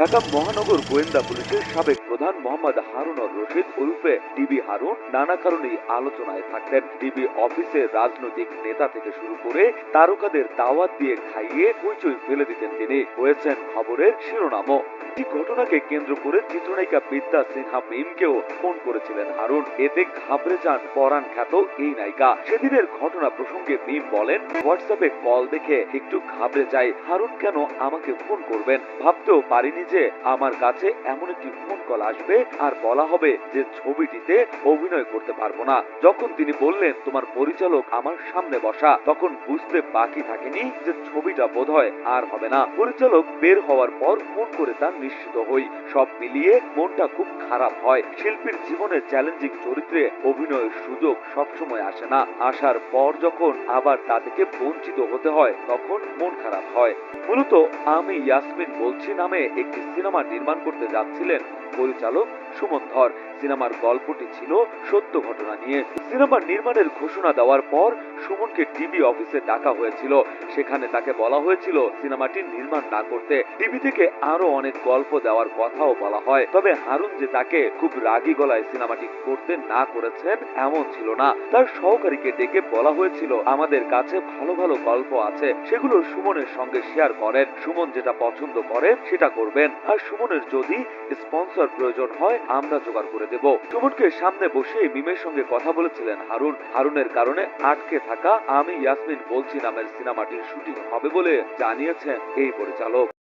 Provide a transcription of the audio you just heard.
ঢাকা মহানগর গোয়েন্দা পুলিশের সাবেক প্রধান মোহাম্মদ হারুনুর রশিদ ওরফে ডিবি হারুন নানা কারণেই আলোচনায় থাকতেন। ডিবি অফিসে রাজনৈতিক নেতা থেকে শুরু করে তারকাদের দাওয়াত দিয়ে খাইয়ে হইচই ফেলে দিতেন তিনি, হয়েছেন খবরের শিরোনামও। এই ঘটনাকে কেন্দ্র করে চিত্রনায়িকা বিদ্যা সিনহা মিমকেও ফোন করেছিলেন হারুন। এতে ঘাবড়ে যান পরাণ খ্যাত এই নায়িকা। সেদিনের ঘটনা প্রসঙ্গে মিম বলেন, হোয়াটসঅ্যাপে কল দেখে একটু ঘাবড়ে যাই, হারুন কেন আমাকে ফোন করবেন, ভাবতেও পারিনি যে আমার কাছে এমন একটি ফোন কল আসবে আর বলা হবে যে ছবিটিতে অভিনয় করতে পারবো না। যখন তিনি বললেন তোমার পরিচালক আমার সামনে বসা, তখন বুঝতে বাকি থাকেনি যে ছবিটা বোধহয় আর হবে না। পরিচালক বের হওয়ার পর ফোন করে তা নিশ্চিত হই। সব মিলিয়ে মনটা খুব খারাপ হয়। শিল্পীর জীবনে চ্যালেঞ্জিং চরিত্রে অভিনয়ের সুযোগ সবসময় আসে না। আসার পর যখন আবার তা থেকে বঞ্চিত হতে হয় তখন মন খারাপ হয়। মূলত আমি ইয়াসমিন বলছি নামে একটি সিনেমা নির্মাণ করতে যাচ্ছিলেন পরিচালক সুমন ধর। সিনেমার গল্পটি ছিল সত্য ঘটনা নিয়ে। সিনেমার নির্মাণের ঘোষণা দেওয়ার পর সুমনকে টিভি অফিসে ডাকা হয়েছিল। সেখানে তাকে বলা হয়েছিল সিনেমাটি নির্মাণ না করতে। টিভি থেকে আরো অনেক গল্প দেওয়ার কথাও বলা হয়। তবে হারুন যে তাকে খুব রাগী গলায় সিনেমাটি করতে না করেছেন এমন ছিল না। তার সহকারীকে ডেকে বলা হয়েছিল আমাদের কাছে ভালো ভালো গল্প আছে, সেগুলো সুমনের সঙ্গে শেয়ার করেন। সুমন যেটা পছন্দ করে সেটা করবেন, আর সুমনের যদি স্পন্সর প্রয়োজন হয় আমরা জোগাড় করে দেব। সুমনকে সামনে বসে মিমের সঙ্গে কথা বলেছিলেন হারুন। হারুনের কারণে আটকে থাকা আমি ইয়াসমিন বলছি নামের সিনেমাটির শুটিং হবে বলে জানিয়েছেন এই পরিচালক।